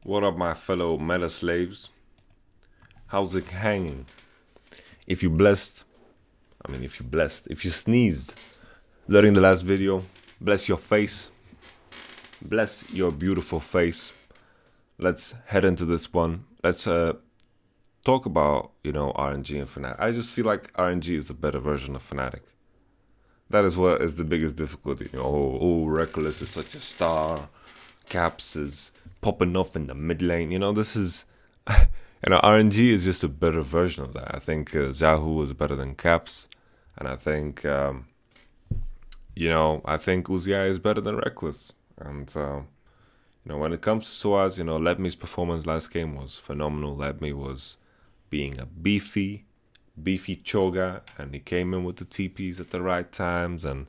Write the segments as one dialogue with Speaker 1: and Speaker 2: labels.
Speaker 1: What up, my fellow meta slaves? How's it hanging? If you sneezed during the last video, bless your face. Bless your beautiful face. Let's head into this one. Let's talk about, RNG and Fnatic. I just feel like RNG is a better version of Fnatic. That is what is the biggest difficulty. Reckless is such a star. Caps is popping off in the mid lane. This is, RNG is just a better version of that. I think Zahu is better than Caps, and I think, I think Uzi is better than Reckless. And when it comes to Suaz, Ledme's performance last game was phenomenal. Ledme was being a beefy Choga, and he came in with the TPs at the right times, and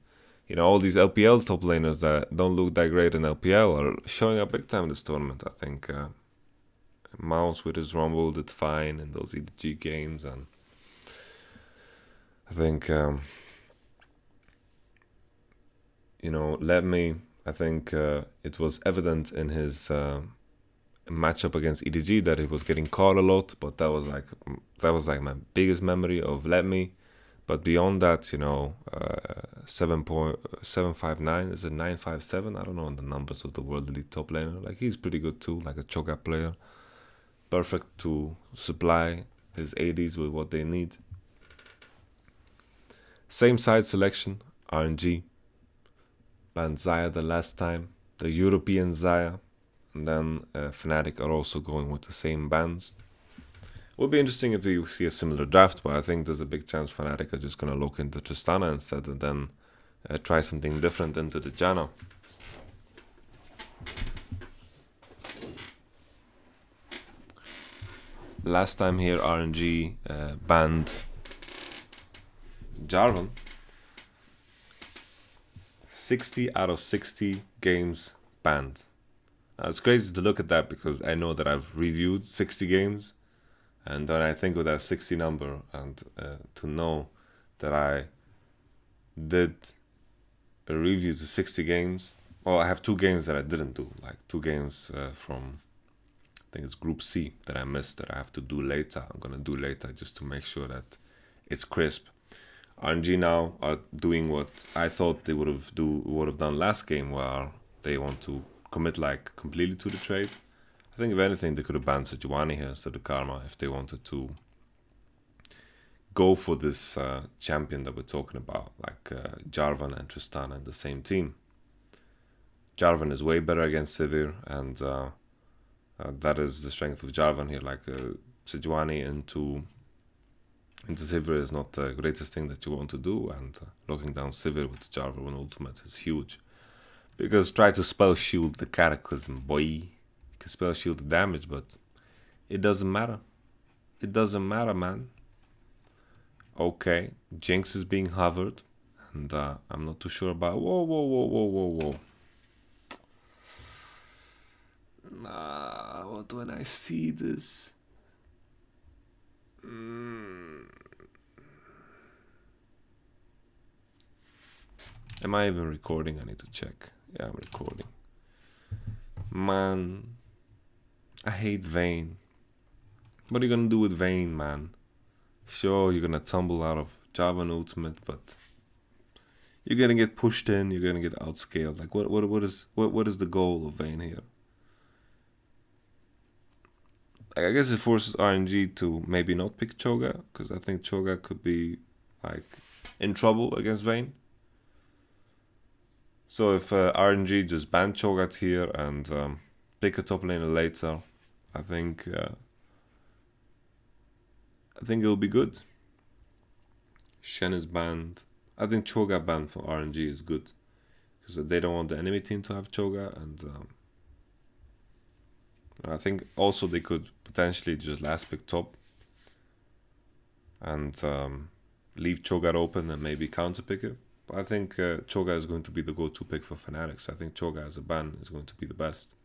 Speaker 1: all these LPL top laners that don't look that great in LPL are showing up big time in this tournament. I think Mouse with his Rumble did fine in those EDG games, and I think, Ledme, I think it was evident in his matchup against EDG that he was getting caught a lot, but that was like my biggest memory of Ledme. But beyond that, 7.759 is it 957? I don't know the numbers of the World Elite top laner. Like, he's pretty good too, like a Choga player. Perfect to supply his ADs with what they need. Same side selection, RNG. Banned Xayah the last time, the European Xayah. And then Fnatic are also going with the same bans. It would be interesting if we see a similar draft, but I think there's a big chance Fnatic are just going to look into Tristana instead, and then try something different into the Janna. Last time here, RNG banned Jarvan. 60 out of 60 games banned. Now, it's crazy to look at that because I know that I've reviewed 60 games. And when I think of that 60 number, and to know that I did a review to 60 games, well, I have 2 games that I didn't do, like 2 games from, I think it's Group C that I missed that I have to do later. I'm going to do later just to make sure that it's crisp. RNG now are doing what I thought they would have done last game, where they want to commit like completely to the trade. I think if anything, they could have banned Sejuani here instead of Karma if they wanted to go for this champion that we're talking about, like Jarvan and Tristana in the same team. Jarvan is way better against Sivir, and that is the strength of Jarvan here. Like Sejuani into Sivir is not the greatest thing that you want to do, and locking down Sivir with Jarvan ultimate is huge. Because try to spell shield the Cataclysm, boy. Spell shield the damage, but it doesn't matter. It doesn't matter, man. Okay, Jinx is being hovered, and I'm not too sure about. Whoa. Nah, what when I see this? Am I even recording? I need to check. Yeah, I'm recording. Man, I hate Vayne. What are you gonna do with Vayne, man? Sure, you're gonna tumble out of Jarvan ultimate, but you're gonna get pushed in. You're gonna get outscaled. Like, what is the goal of Vayne here? Like, I guess it forces RNG to maybe not pick Choga, because I think Choga could be like in trouble against Vayne. So if RNG just ban Cho'Gath here and pick a top laner later, I think it'll be good. Shen is banned. I think Cho'Gath banned for RNG is good, because they don't want the enemy team to have Cho'Gath, and I think also they could potentially just last pick top and leave Cho'Gath open and maybe counter pick it. I think Cho'Gath is going to be the go-to pick for Fanatics. I think Cho'Gath as a ban is going to be the best.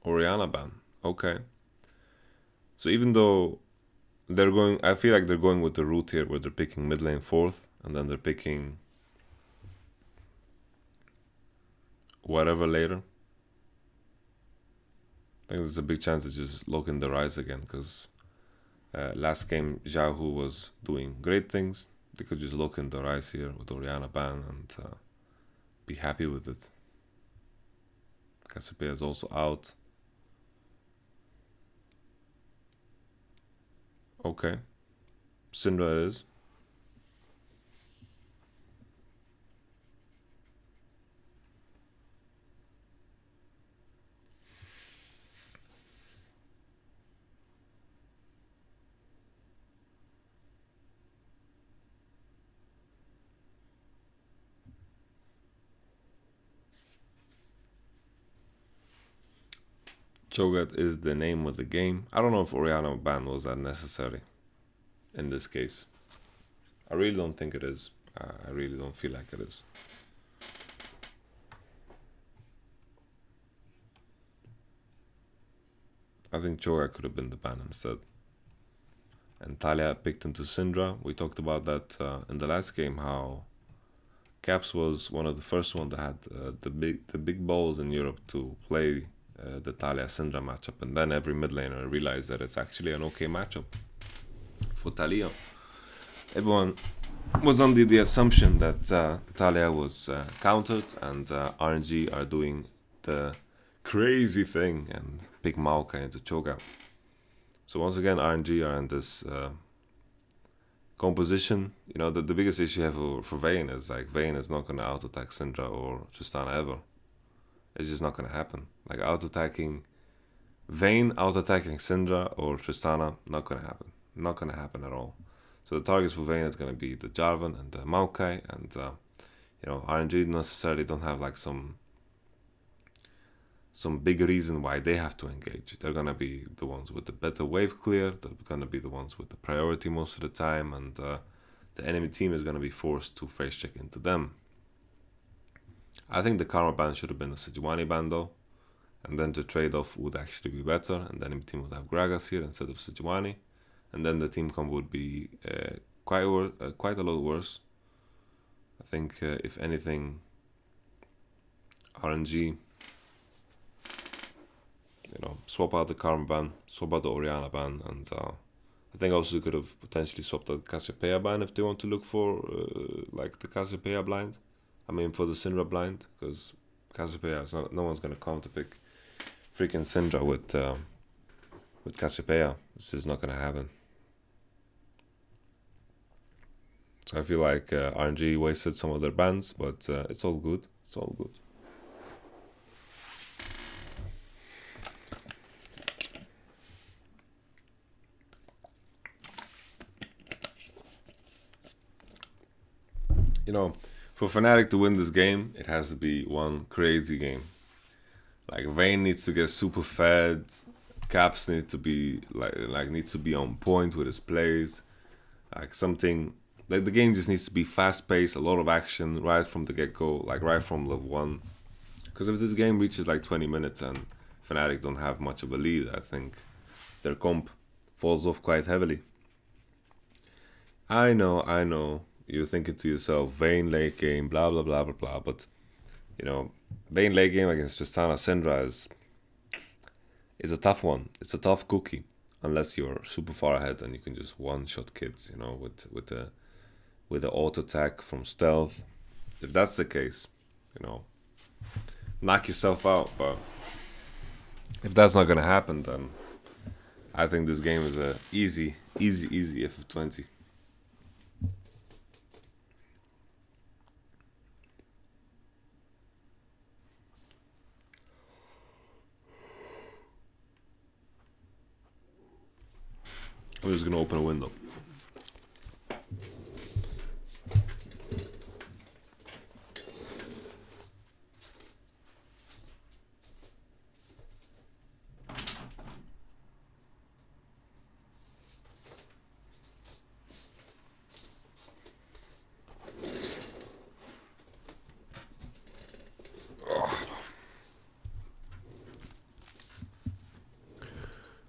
Speaker 1: Orianna ban. Okay. So even though they're going, I feel like they're going with the route here where they're picking mid lane 4th, and then they're picking whatever later. think there's a big chance of just looking the rise again, because last game Yahoo was doing great things. They could just look in the rise here with Oriana ban and be happy with it. Cassiopeia is also out. Okay. Syndra is. Cho'Gath is the name of the game. I don't know if Oriana ban was that necessary in this case. I really don't think it is. I really don't feel like it is. I think Cho'Gath could have been the ban instead. And Talia picked into Syndra. We talked about that in the last game, how Caps was one of the first one that had the big balls in Europe to play the Talia Syndra matchup, and then every mid laner realized that it's actually an okay matchup for Talia. Everyone was under the assumption that Talia was countered and RNG are doing the crazy thing and pick Maokai into Cho'Gath. So once again, RNG are in this composition. You know, the biggest issue you have for Vayne is like Vayne is not going to auto-attack Syndra or Tristana ever. It's just not going to happen. Like auto-attacking Vayne, auto-attacking Syndra or Tristana, not going to happen. Not going to happen at all. So the targets for Vayne is going to be the Jarvan and the Maokai, and you know, RNG necessarily don't have like some big reason why they have to engage. They're going to be the ones with the better wave clear. They're going to be the ones with the priority most of the time, and the enemy team is going to be forced to face check into them. I think the Karma ban should have been a Sejuani ban though, and then the trade-off would actually be better, and the enemy team would have Gragas here instead of Sejuani, and then the team combo would be quite a lot worse. I think if anything, RNG, you know, swap out the Karma ban, swap out the Oriana ban, and I think also you could have potentially swapped out the Cassiopeia ban if they want to look for like the Cassiopeia blind. I mean, for the Syndra blind, because Cassiopeia, no one's gonna come to pick freaking Syndra with Cassiopeia. This is not gonna happen. So I feel like RNG wasted some of their bans, but it's all good. It's all good. You know, for Fnatic to win this game, it has to be one crazy game. Like Vayne needs to get super fed. Caps need to be needs to be on point with his plays. Like something like the game just needs to be fast paced, a lot of action right from the get go, like right from level 1. Because if this game reaches like 20 minutes and Fnatic don't have much of a lead, I think their comp falls off quite heavily. I know. You're thinking to yourself, Vayne late game, blah blah blah blah blah. But you know, Vayne late game against Tristana Syndra is a tough one. It's a tough cookie, unless you're super far ahead and you can just one-shot kids. You know, with the auto attack from stealth. If that's the case, you know, knock yourself out. But if that's not gonna happen, then I think this game is a easy FF20. I'm just gonna open a window.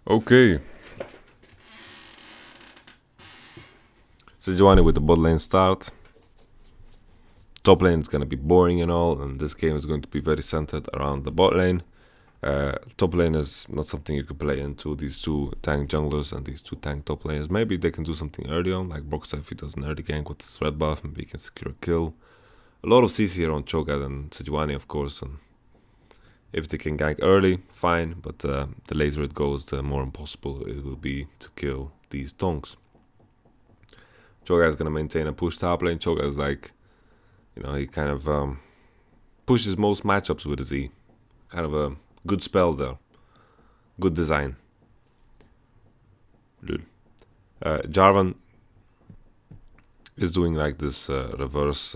Speaker 1: Okay. Sejuani with the bot lane start. Top lane is going to be boring and all, and this game is going to be very centered around the bot lane. Top lane is not something you could play into. These two tank junglers and these two tank top laners. Maybe they can do something early on, like Broxah, if he does an early gank with his red buff, maybe he can secure a kill. A lot of CC here on Cho'Gath and Sejuani, of course, and if they can gank early, fine, but the later it goes, the more impossible it will be to kill these donks. Cho'Gath is going to maintain a push top lane. Cho'Gath is like, you know, he kind of pushes most matchups with his E. Kind of a good spell there. Good design. Jarvan is doing like this reverse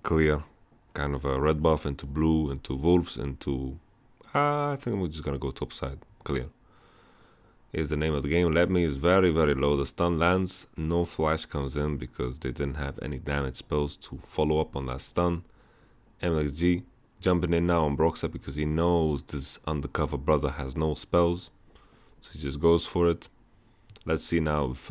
Speaker 1: clear. Kind of a red buff into blue, into wolves, into... I think we're just going to go top side. Clear. Here's the name of the game. Let Me is very, very low. The stun lands. No flash comes in because they didn't have any damage spells to follow up on that stun. MXG jumping in now on Broxah because he knows this undercover brother has no spells. So he just goes for it. Let's see now if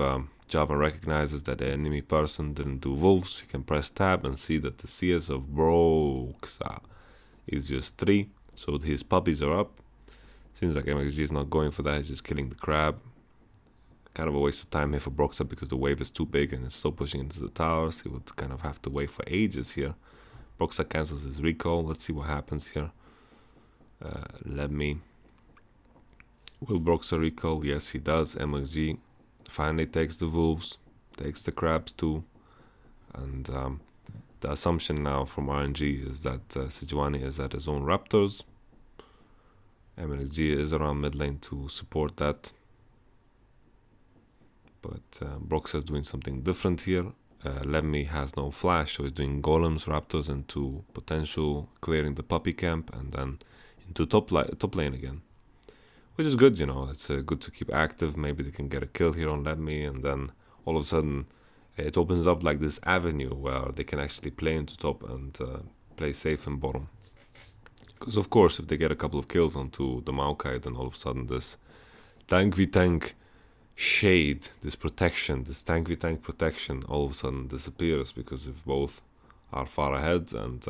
Speaker 1: Jarvan recognizes that the enemy person didn't do wolves. He can press tab and see that the CS of Broxah is just 3. So his puppies are up. Seems like MXG is not going for that. He's just killing the crab. Kind of a waste of time here for Broxah because the wave is too big and it's still pushing into the towers. He would kind of have to wait for ages here. Broxah cancels his recall. Let's see what happens here. Let me. Will Broxah recall? Yes, he does. MXG finally takes the wolves, takes the crabs too. And the assumption now from RNG is that Sejuani is at his own raptors. MXG is around mid lane to support that. But Broxah is doing something different here. Lemmy has no flash, so he's doing golems, raptors into potential clearing the puppy camp and then into top lane again. Which is good, you know, it's good to keep active. Maybe they can get a kill here on Lemmy and then all of a sudden it opens up like this avenue where they can actually play into top and play safe in bottom. Because of course, if they get a couple of kills onto the Maokai, then all of a sudden this tank v tank shade, this protection, this tank v tank protection, all of a sudden disappears because if both are far ahead and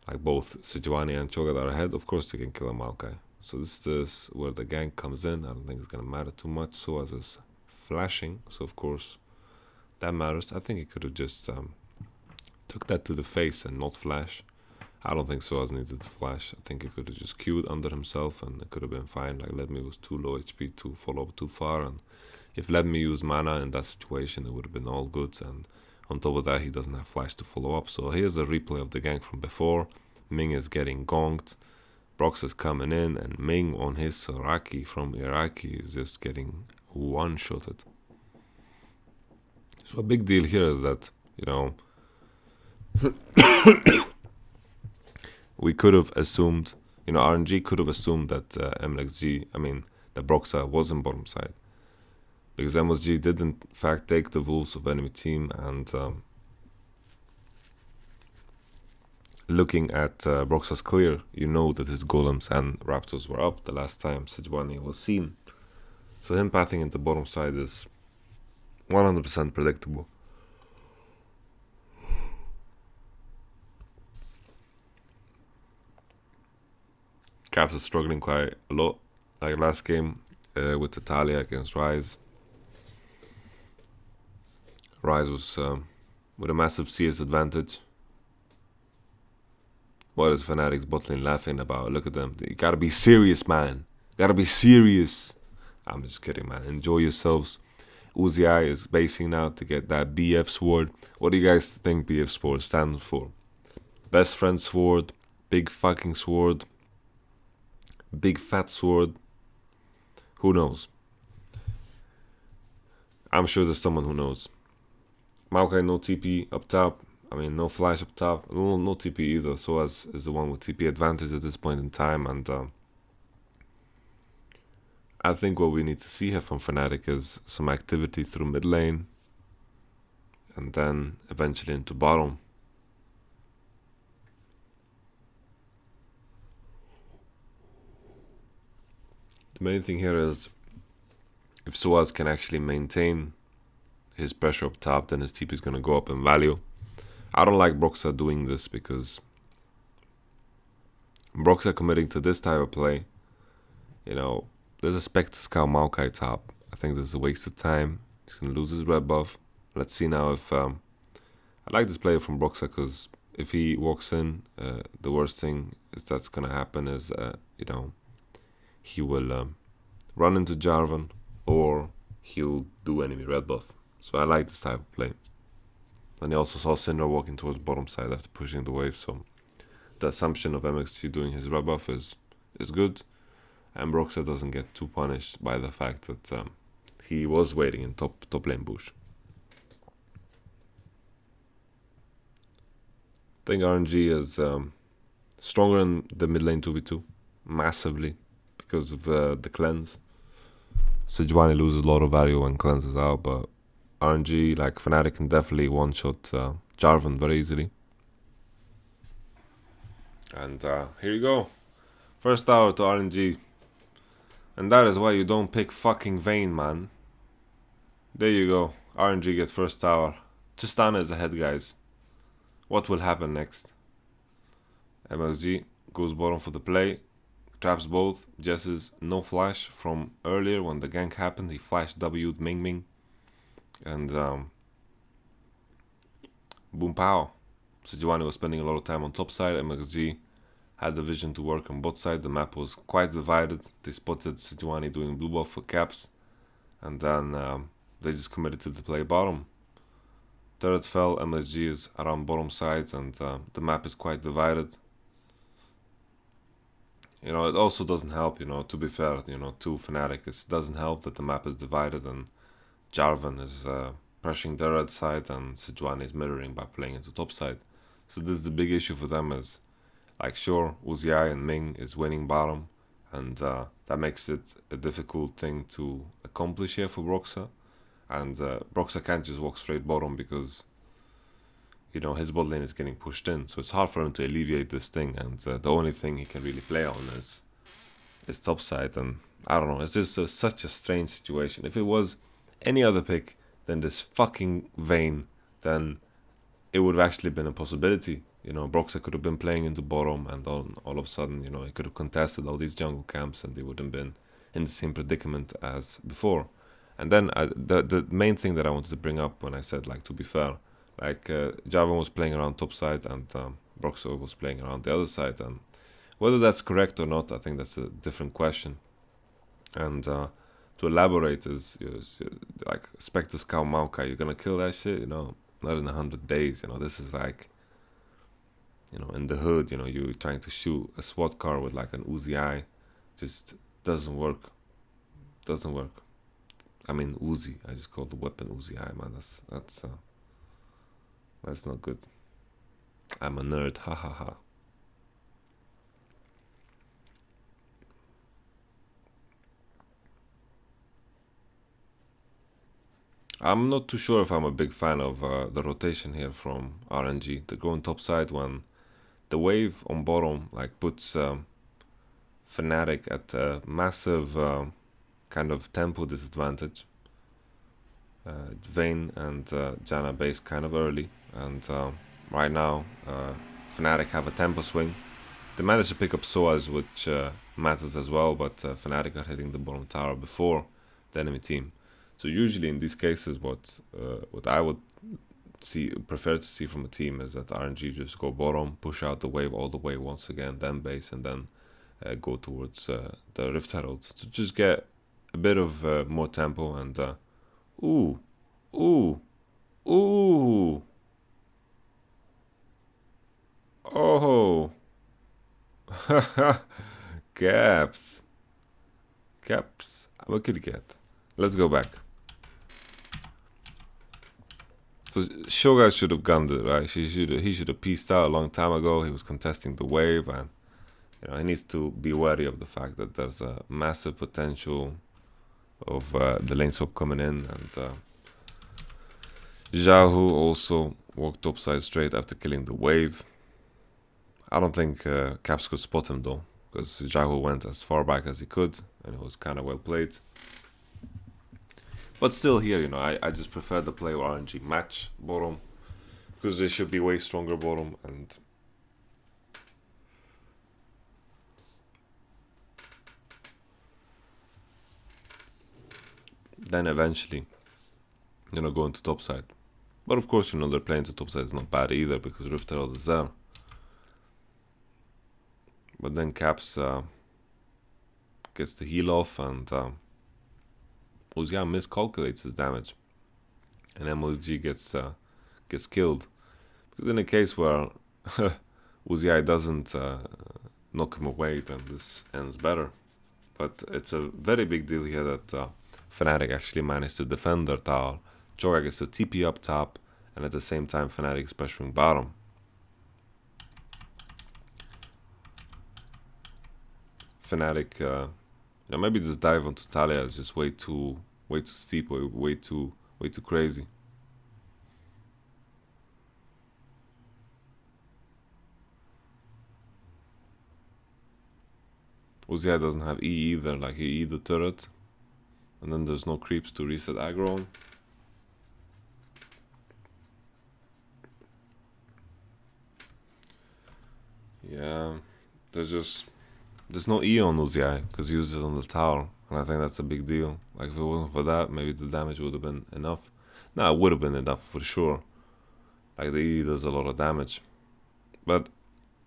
Speaker 1: like both Sejuani and Cho'Gath are ahead, of course they can kill a Maokai. So this is where the gank comes in. I don't think it's gonna matter too much. Soaz is flashing, so of course that matters. I think he could have just took that to the face and not flash. I don't think Soaz needed to flash. I think he could have just queued under himself and it could have been fine. Like Ledme was too low HP to follow up too far, and if Ledme used mana in that situation, it would have been all good. And on top of that, he doesn't have flash to follow up. So here's a replay of the gank from before. Ming is getting gonged. Brox is coming in, and Ming on his Soraki from Iraqi is just getting one-shotted. So a big deal here is that, you know, we could have assumed, you know, RNG could have assumed that that Broxah was in bottom side. Because MSG did in fact take the wolves of enemy team, and looking at Broxah's clear, you know that his golems and raptors were up the last time Sejuani was seen. So him pathing into bottom side is 100% predictable. Caps is struggling quite a lot, like last game with Tatalia against Rise. Rise was with a massive CS advantage. What is Fanatics bot lane laughing about? Look at them. You gotta be serious, man. Gotta be serious. I'm just kidding, man. Enjoy yourselves. Uzi is basing now to get that BF sword. What do you guys think BF sword stands for? Best friend sword, big fucking sword, big fat sword. Who knows? I'm sure there's someone who knows. Maokai no TP up top. I mean, no flash up top. No TP either. Soaz is the one with TP advantage at this point in time. And I think what we need to see here from Fnatic is some activity through mid lane. And then eventually into bottom. The main thing here is if Soaz can actually maintain his pressure up top, then his TP is going to go up in value. I don't like Broxah doing this because Broxer committing to this type of play, you know, there's a Spectre Scout Maokai top. I think this is a waste of time. He's going to lose his red buff. Let's see now if... I like this player from Broxer because if he walks in, the worst thing is that's going to happen is, you know, he will run into Jarvan or he'll do enemy red buff. So I like this type of play. And he also saw Syndra walking towards bottom side after pushing the wave, so the assumption of MXG doing his red buff is good. And Broxer doesn't get too punished by the fact that he was waiting in top lane bush. I think RNG is stronger in the mid lane 2v2, massively, because of the cleanse. Sejuani loses a lot of value when cleanses out, but RNG, like Fnatic, can definitely one-shot Jarvan very easily. And here you go. First tower to RNG. And that is why you don't pick fucking Vayne, man. There you go. RNG get first tower. Tristana is ahead, guys. What will happen next? MSG goes bottom for the play. Traps both. Jesse's no flash from earlier when the gank happened. He flashed W'd Ming Ming. And boom pow. Sejuani was spending a lot of time on top side. MXG had the vision to work on bot side. The map was quite divided. They spotted Sejuani doing blue buff for caps. And then they just committed to the play bottom. Turret fell. MSG is around bottom sides and the map is quite divided. You know, it also doesn't help, you know, to be fair, you know, to Fnatic. It doesn't help that the map is divided and Jarvan is pressuring the red side and Sejuani is mirroring by playing into top side. So this is the big issue for them is, like, sure, Uzi and Ming is winning bottom and that makes it a difficult thing to accomplish here for Broxer. And Broxer can't just walk straight bottom because, you know, his bot lane is getting pushed in. So it's hard for him to alleviate this thing. And the only thing he can really play on is top side. And I don't know, it's just such a strange situation. If it was any other pick than this fucking Vayne, then it would have actually been a possibility. You know, Broxer could have been playing into bottom and all of a sudden, you know, he could have contested all these jungle camps and they wouldn't have been in the same predicament as before. And then the main thing that I wanted to bring up when I said, like, to be fair, like Jarvan was playing around top side and Broxer was playing around the other side. And whether that's correct or not, I think that's a different question. And to elaborate is like, Spectre Scout Maokai, you're gonna kill that shit, you know, not in 100 days, you know, this is like, you know, in the hood, you know, you're trying to shoot a SWAT car with like an Uzi, just doesn't work. I mean Uzi, I just call the weapon Uzi, man, that's not good. I'm a nerd, ha ha ha. I'm not too sure if I'm a big fan of the rotation here from RNG. They're going top side when the wave on bottom like puts Fnatic at a massive kind of tempo disadvantage. Vayne and Janna base kind of early, and right now Fnatic have a tempo swing. They managed to pick up Soaz, which matters as well, but Fnatic are hitting the bottom tower before the enemy team. So usually in these cases, what I would prefer to see from a team is that RNG just go bottom, push out the wave all the way once again, then base, and then go towards the Rift Herald to just get a bit of more tempo and ooh, oh, caps. I'm a kitty cat. Let's go back. So Shogun should have gunned it, right? He should have pieced out a long time ago. He was contesting the wave, and you know, he needs to be wary of the fact that there's a massive potential of the lane swap coming in, and Xiaohu also walked topside straight after killing the wave. I don't think Caps could spot him though, because Xiaohu went as far back as he could, and it was kind of well played. But still here, you know, I just prefer the play where RNG match bottom, because they should be way stronger bottom, and then eventually, go into topside. But of course, they're playing to topside is not bad either because Rift Herald is there. But then Caps gets the heal off, and Uzia miscalculates his damage, and MLG gets killed. Because in a case where Uzia doesn't knock him away, then this ends better. But it's a very big deal here that Fnatic actually managed to defend their tower. Choga gets a TP up top, and at the same time Fnatic is pressuring bottom. Fnatic, maybe this dive onto Talia is just way too steep, way too crazy. Uzia doesn't have E either, like he E the turret, and then there's no creeps to reset aggro on. Yeah, there's no E on Uzia because he uses it on the tower, and I think that's a big deal. Like if it wasn't for that, maybe the damage would have been enough. No, it would have been enough for sure. Like the E does a lot of damage, but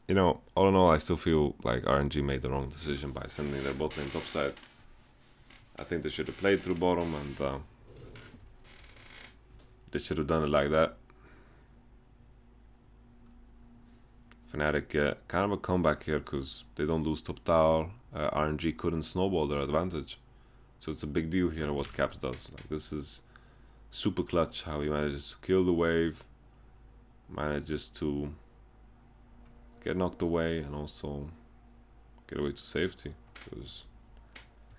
Speaker 1: all in all, I still feel like RNG made the wrong decision by sending their bot lane topside. I think they should have played through bottom, and they should have done it like that. Fnatic kind of a comeback here because they don't lose top tower. RNG couldn't snowball their advantage, so it's a big deal here what Caps does. Like this is super clutch how he manages to kill the wave, manages to get knocked away, and also get away to safety. Because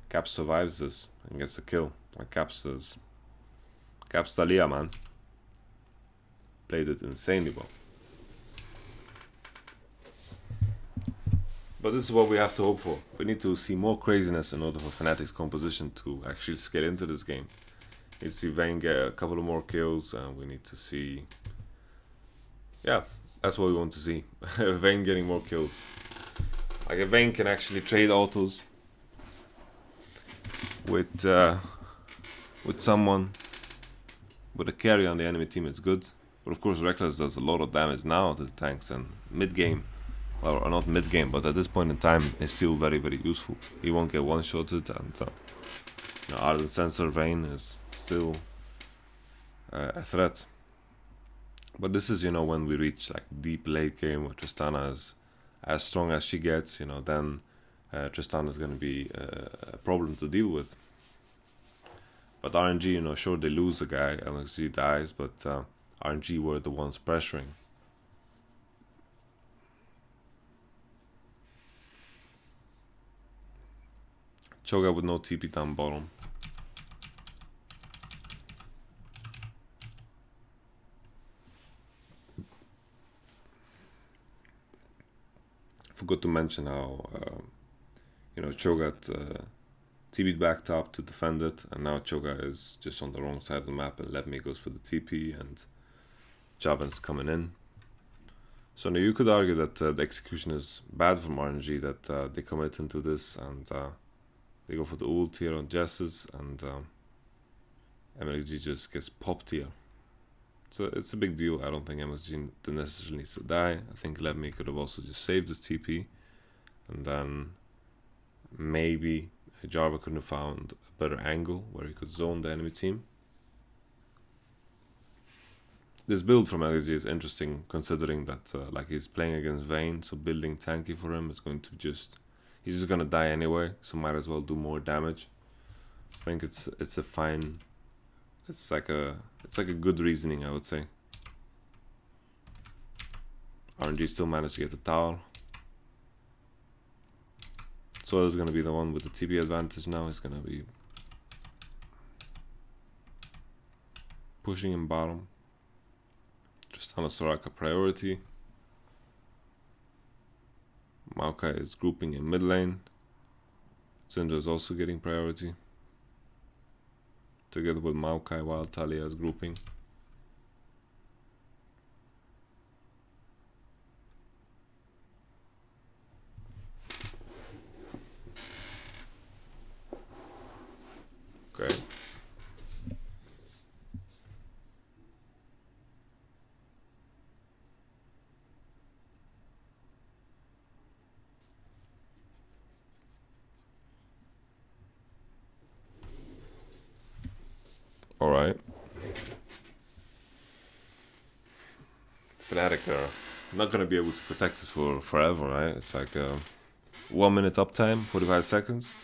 Speaker 1: Caps survives this and gets a kill. Like Caps Talia, man, played it insanely well. But this is what we have to hope for. We need to see more craziness in order for Fnatic's composition to actually scale into this game. We need to see Vayne get a couple of more kills, and we need to see... Yeah, that's what we want to see. Vayne getting more kills. Like if Vayne can actually trade autos with someone, with a carry on the enemy team, it's good. But of course Reckless does a lot of damage now to the tanks, and mid-game, well, or not mid-game, but at this point in time, is still very, very useful. He won't get one-shotted, and Ardent Sensor Vayne is still a threat. But this is, when we reach like deep late game where Tristana is as strong as she gets, then Tristana is going to be a problem to deal with. But RNG, sure they lose a guy, LXG dies, but RNG were the ones pressuring. Choga with no TP down bottom. Forgot to mention how Choga TP'd back top to defend it, and now Choga is just on the wrong side of the map, and Ledme goes for the TP, and Javan's coming in. So now you could argue that the execution is bad from RNG, that they commit into this, and they go for the ult here on Jesses, and MLG just gets popped here. So it's a big deal. I don't think MLG necessarily needs to die. I think Ledme could have also just saved his TP, and then maybe Jarva could have found a better angle where he could zone the enemy team. This build from LG is interesting, considering that like he's playing against Vayne, so building tanky for him is going to he's just gonna die anyway, so might as well do more damage. I think it's a fine, it's like a good reasoning, I would say. RNG still managed to get the tower. So is gonna be the one with the TP advantage now. He's gonna be pushing in bottom. Just on a Soraka priority. Maokai is grouping in mid lane. Syndra is also getting priority, together with Maokai, while Talia is grouping. Okay. Alright. Fnatic are not gonna be able to protect us for forever, right? It's like 1 minute uptime, 45 seconds.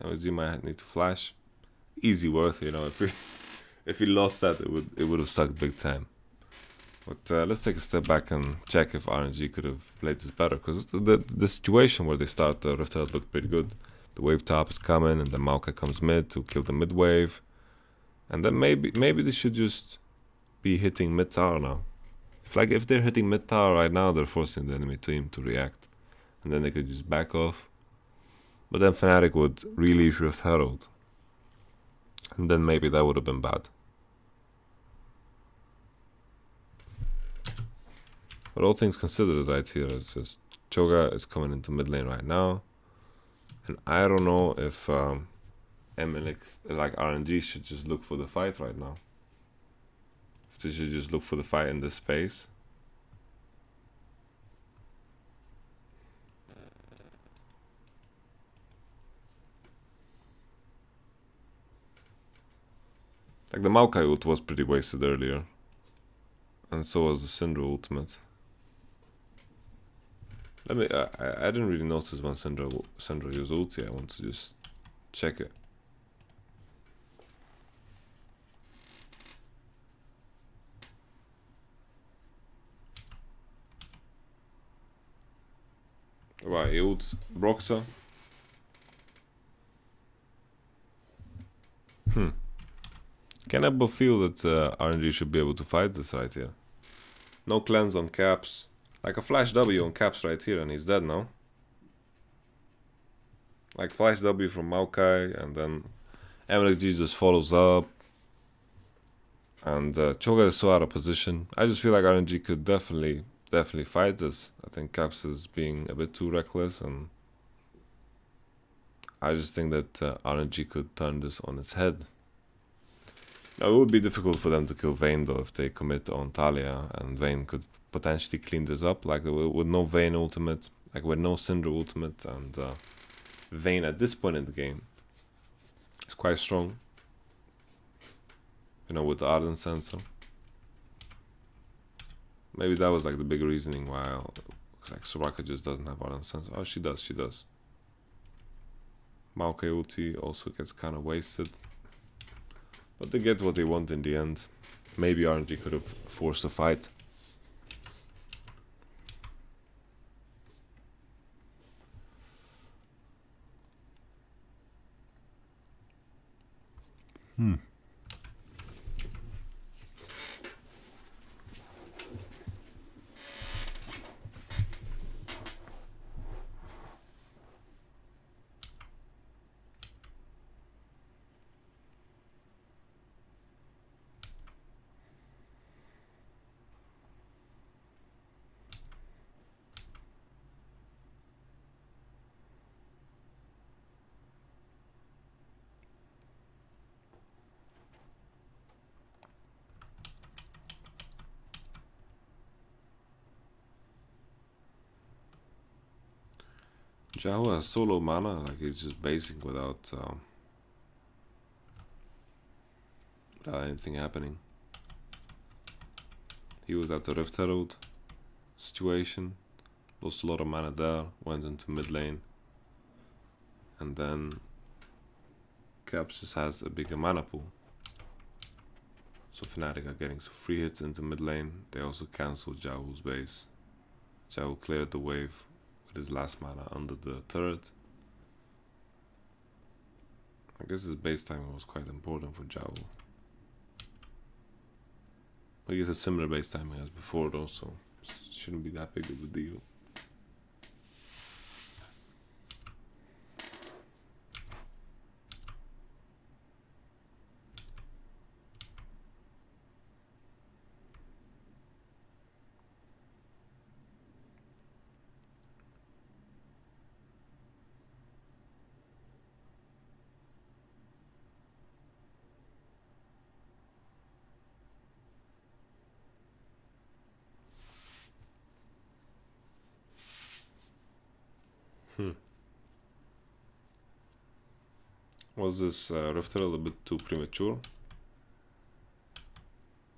Speaker 1: LG might need to flash. Easy worth, you know. If we lost that, it would have sucked big time. But let's take a step back and check if RNG could have played this better, because the situation where they start the Rift Herald looked pretty good. The wave top is coming, and then Maokai comes mid to kill the mid wave, and then maybe they should just be hitting mid tower now. If they're hitting mid tower right now, they're forcing the enemy team to react, and then they could just back off. But then Fnatic would release Rift Herald, and then maybe that would have been bad. But all things considered, right here, it's just Choga is coming into mid lane right now, and I don't know if like RNG should just look for the fight right now. If they should just look for the fight in this space. Like the Maokai ult was pretty wasted earlier, and so was the Syndra ultimate. I didn't really notice when Syndra used ulti. I want to just check it. Right, he ults Broxa. Can I but feel that RNG should be able to fight this right here? No cleanse on Caps. Like a flash W on Caps right here, and he's dead now. Like flash W from Maokai, and then MLXG just follows up. And Choga is so out of position. I just feel like RNG could definitely fight this. I think Caps is being a bit too reckless, and I just think that RNG could turn this on its head. Now, it would be difficult for them to kill Vayne though if they commit on Talia, and Vayne could potentially clean this up, like with no Vayne ultimate, like with no Syndra ultimate, and Vayne at this point in the game is quite strong. You know, with the Ardent Sensor. Maybe that was like the big reasoning why like Soraka just doesn't have Ardent Sensor. Oh, she does. Maokai ulti also gets kind of wasted. But they get what they want in the end. Maybe RNG could have forced a fight. Jawa has solo mana, like he's just basing without anything happening. He was at the Rift Herald situation, lost a lot of mana there, went into mid lane, and then Caps just has a bigger mana pool. So Fnatic are getting some free hits into mid lane. They also cancelled Jawu's base. Jawu cleared the wave with his last mana under the turret. I guess his base timing was quite important for Jawu. I guess it's similar base timing as before though, so it shouldn't be that big of a deal. Was this Rift Herald a bit too premature?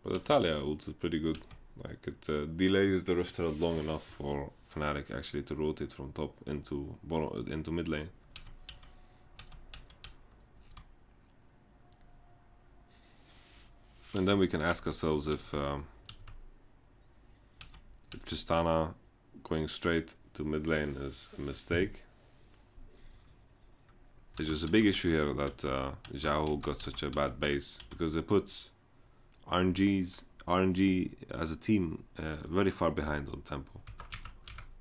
Speaker 1: But the Talia ult is pretty good. Like it delays the Rift Herald long enough for Fnatic actually to rotate from top into mid lane. And then we can ask ourselves if Tristana going straight to mid lane is a mistake. There's just a big issue here that Xiao got such a bad base, because it puts RNG as a team very far behind on tempo.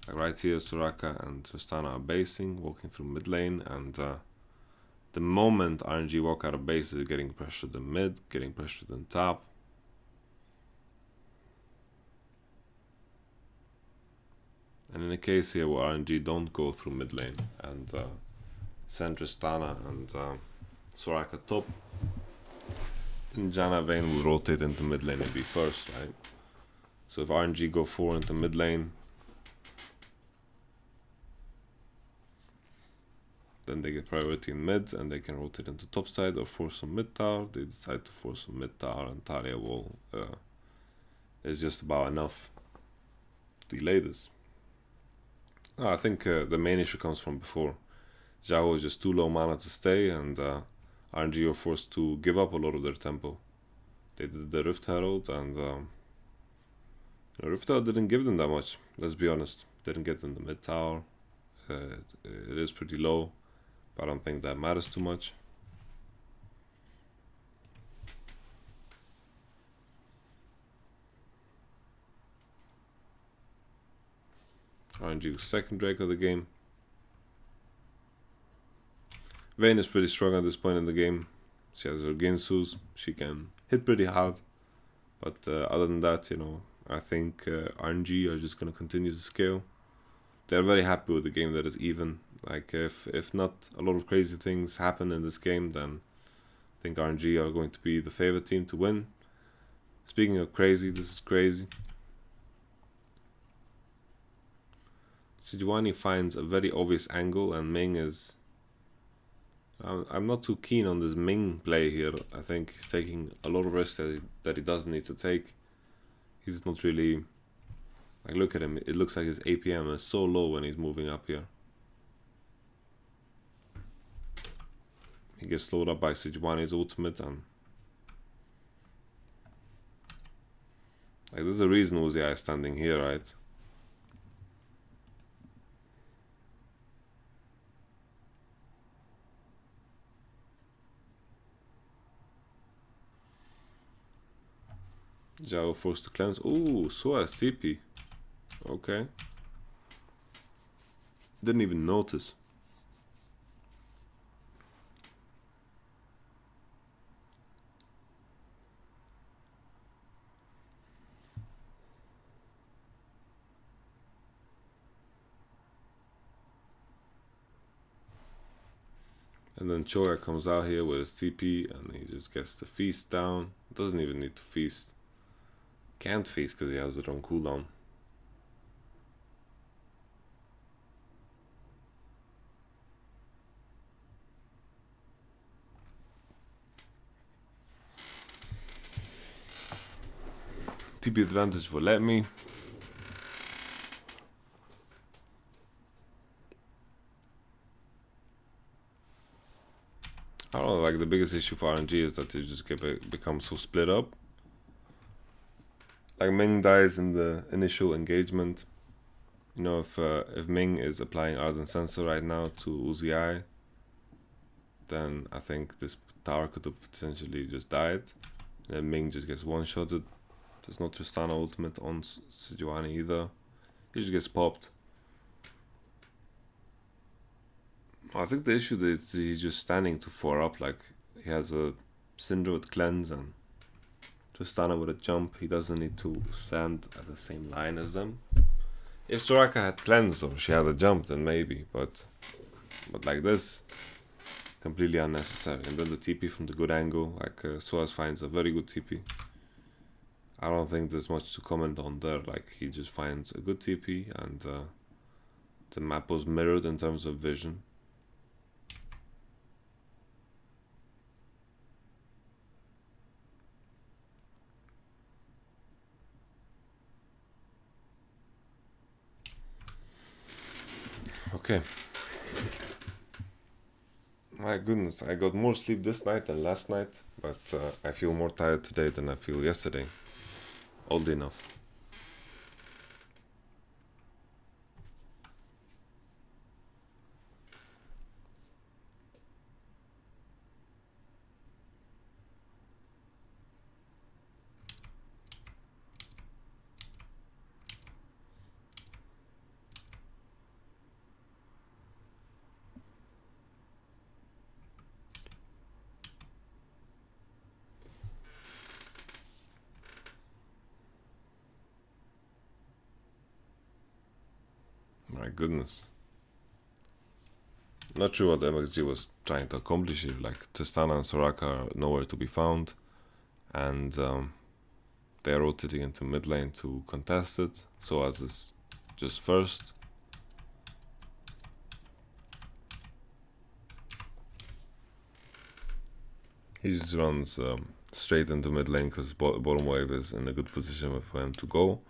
Speaker 1: Like right here, Soraka and Tristana are basing, walking through mid lane, and the moment RNG walk out of base, they're getting pressured in mid, getting pressured in top. And in a case here where RNG don't go through mid lane and send Tristana and Soraka top, then Janna Vayne will rotate into mid lane and be first, right? So if RNG go 4 into mid lane, then they get priority in mid and they can rotate into top side or force some mid tower. They decide to force some mid tower, and Talia will is just about enough to delay this. I think the main issue comes from before. Xiao is just too low mana to stay, and RNG are forced to give up a lot of their tempo. They did the Rift Herald, and Rift Herald didn't give them that much, let's be honest. Didn't get them the mid tower. It is pretty low, but I don't think that matters too much. RNG second Drake of the game. Vayne is pretty strong at this point in the game. She has her Ginsus, she can hit pretty hard. But other than that, you know, I think RNG are just going to continue to scale. They're very happy with the game that is even. Like if not a lot of crazy things happen in this game, then I think RNG are going to be the favorite team to win. Speaking of crazy, this is crazy. Sejuani finds a very obvious angle, and Ming is... I'm not too keen on this Ming play here. I think he's taking a lot of risks that he doesn't need to take. He's not really... Like, look at him. It looks like his APM is so low when he's moving up here. He gets slowed up by Sejuani's ultimate, and... Like, there's a reason Uzi is standing here, right? Xiao forced to cleanse. Ooh, Soa CP. Okay. Didn't even notice. And then Choya comes out here with his TP, and he just gets the feast down. Doesn't even need to feast. Can't feast because he has it on cooldown. TP advantage for Let Me. I don't know, like the biggest issue for RNG is that they just become so split up. Like Ming dies in the initial engagement. You know, if Ming is applying Ardent Sensor right now to Uzi, then I think this tower could have potentially just died. And then Ming just gets one-shotted. There's no Tristana ultimate on Sejuani either. He just gets popped. I think the issue is he's just standing too far up. Like, he has a Syndra with cleanse and Tristana with a jump. He doesn't need to stand at the same line as them. If Soraka had cleansed or she had a jump, then maybe. But like this, completely unnecessary. And then the TP from the good angle. Like Soaz finds a very good TP. I don't think there's much to comment on there. Like, he just finds a good TP, and the map was mirrored in terms of vision. Okay. My goodness, I got more sleep this night than last night, but I feel more tired today than I feel yesterday. Old enough. My goodness. Not sure what MXG was trying to accomplish here. Like, Tristana and Soraka are nowhere to be found, and they're rotating into mid lane to contest it. So as is just first. He just runs straight into mid lane because bottom wave is in a good position for him to go.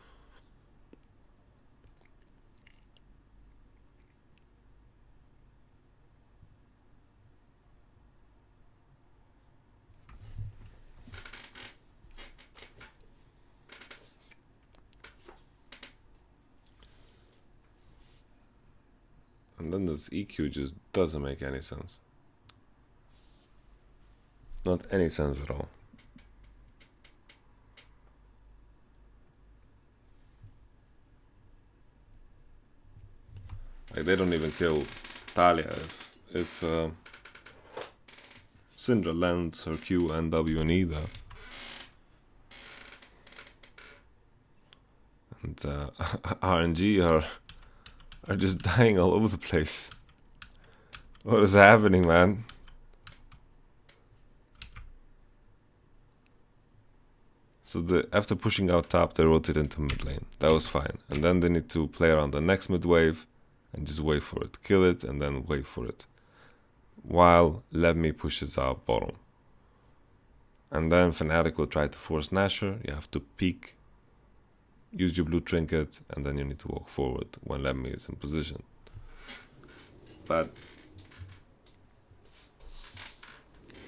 Speaker 1: And then this EQ just doesn't make any sense. Not any sense at all. Like, they don't even kill Talia if Syndra lands her Q and W and E there. And RNG are just dying all over the place. What is happening, man? So after pushing out top, they rotate into mid lane. That was fine. And then they need to play around the next mid wave and just wait for it. Kill it and then wait for it. While Let Me pushes out bottom. And then Fnatic will try to force Nashor. You have to peek, use your blue trinket, and then you need to walk forward when Let Me is in position. But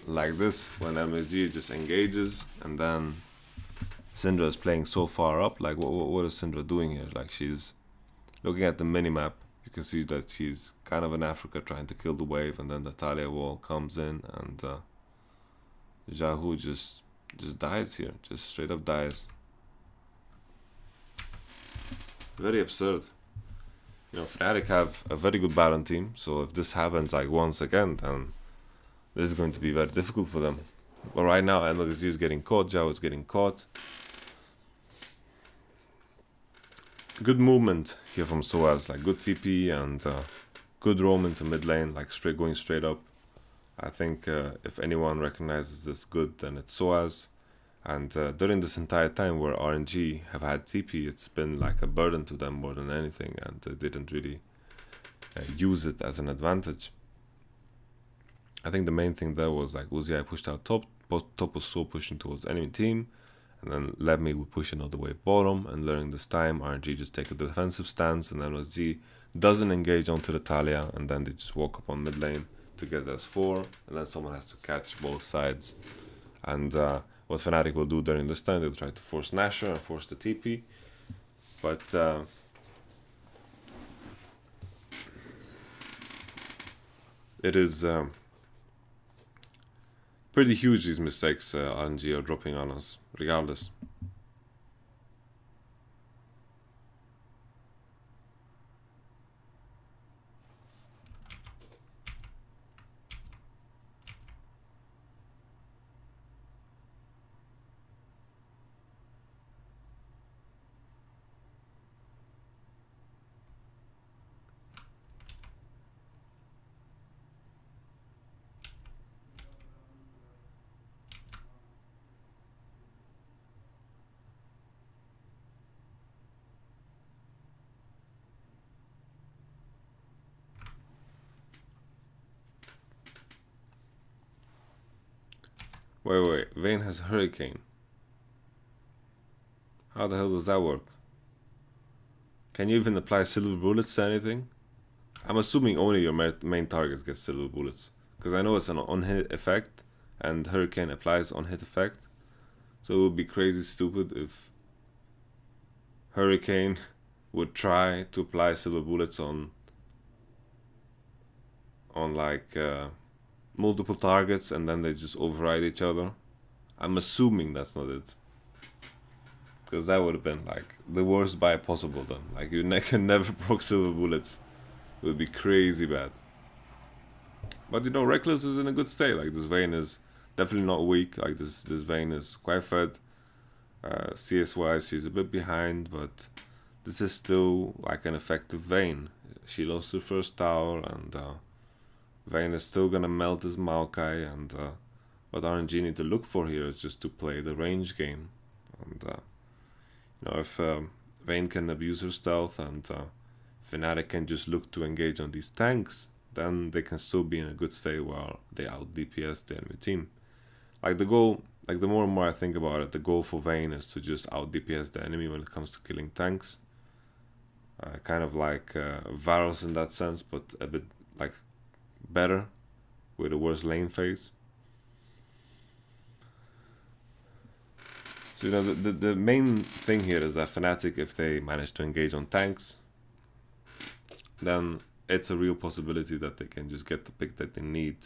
Speaker 1: like this, when MSG just engages, and then Syndra is playing so far up, like what is Syndra doing here? Like, she's looking at the minimap, you can see that she's kind of in Africa trying to kill the wave, and then the Talia wall comes in, and Jahu just dies here, just straight up dies. Very absurd. You know, Fnatic have a very good Baron team, so if this happens like once again, then this is going to be very difficult for them. But right now, MLZ is getting caught, Jahu is getting caught. Good movement here from Soaz, like good TP and good roam into mid lane, like going straight up. I think if anyone recognizes this good, then it's Soaz. And during this entire time where RNG have had TP, it's been like a burden to them more than anything, and they didn't really use it as an advantage. I think the main thing there was like Uzi pushed out top, top was so pushing towards enemy team, and then Let Me would push another wave bottom, and during this time RNG just take a defensive stance, and then MSG doesn't engage onto the Talia, and then they just walk up on mid lane to get S4, and then someone has to catch both sides. And what Fnatic will do during this time, they'll try to force Nashor and force the TP, but it is pretty huge, these mistakes RNG are dropping on us, regardless. Wait, Vayne has Hurricane. How the hell does that work? Can you even apply silver bullets to anything? I'm assuming only your main target gets silver bullets, because I know it's an on-hit effect, and Hurricane applies on-hit effect. So it would be crazy stupid if Hurricane would try to apply silver bullets on like multiple targets, and then they just override each other. I'm assuming that's not it, because that would have been like the worst buy possible. Then, like, you can never proc silver bullets. It would be crazy bad. But you know, Reckless is in a good state. Like, this vein is definitely not weak. Like, this vein is quite fed. CS wise, she's a bit behind, but this is still like an effective vein. She lost her first tower, and Vayne is still gonna melt his Maokai, and what RNG need to look for here is just to play the range game. And you know, if Vayne can abuse her stealth, and Fnatic can just look to engage on these tanks, then they can still be in a good state while they out DPS the enemy team. Like, the goal, like, the more and more I think about it, the goal for Vayne is to just out DPS the enemy when it comes to killing tanks. Kind of like Varus in that sense, but a bit like better with a worse lane phase. So, you know, the main thing here is that Fnatic, if they manage to engage on tanks, then it's a real possibility that they can just get the pick that they need,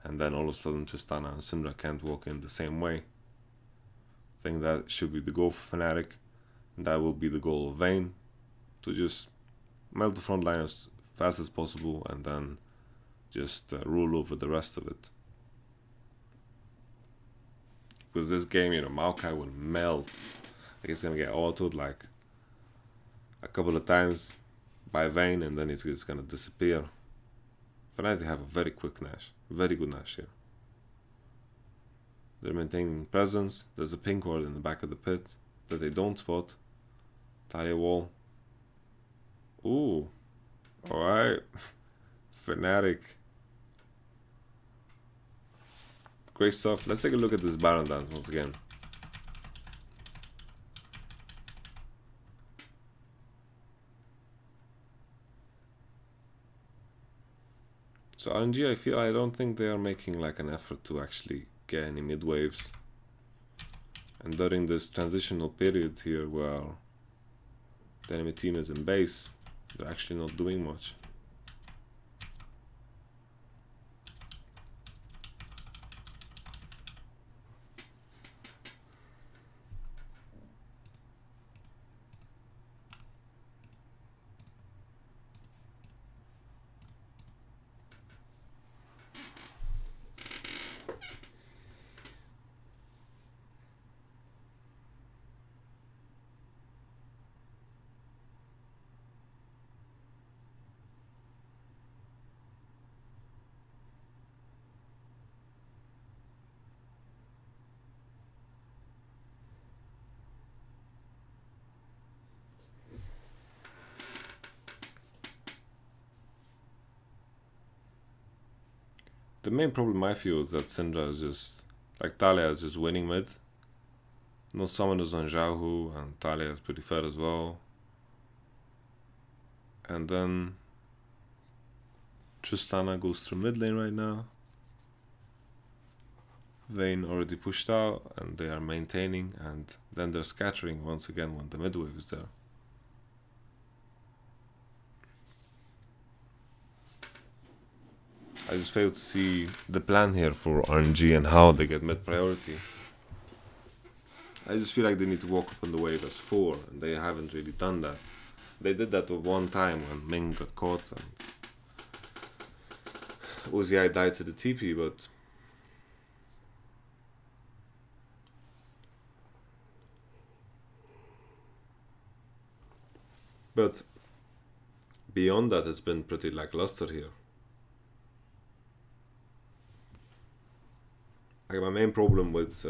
Speaker 1: and then all of a sudden Tristana and Syndra can't walk in the same way. I think that should be the goal for Fnatic, and that will be the goal of Vayne, to just melt the front line as fast as possible, and then just rule over the rest of it. Because this game, you know, Maokai will melt. Like, he's gonna get autoed like a couple of times by Vayne, and then he's just gonna disappear. Fnatic have a very quick Nash, very good Nash here. They're maintaining presence. There's a pink ward in the back of the pit that they don't spot. Talia wall. Ooh, alright. Fnatic. Great stuff. Let's take a look at this Baron dance once again. So RNG, I don't think they are making like an effort to actually get any mid waves. And during this transitional period here where the enemy team is in base, they're actually not doing much. The main problem I feel is that Syndra is just, like, Talia is just winning mid. No summoners on Xiaohu, and Talia is pretty fair as well. And then Tristana goes through mid lane right now. Vayne already pushed out, and they are maintaining, and then they're scattering once again when the mid wave is there. I just fail to see the plan here for RNG and how they get mid priority. I just feel like they need to walk up on the wave as 4, and they haven't really done that. They did that one time when Ming got caught and Uzi died to the TP, but beyond that, it's been pretty lackluster here. Like, my main problem with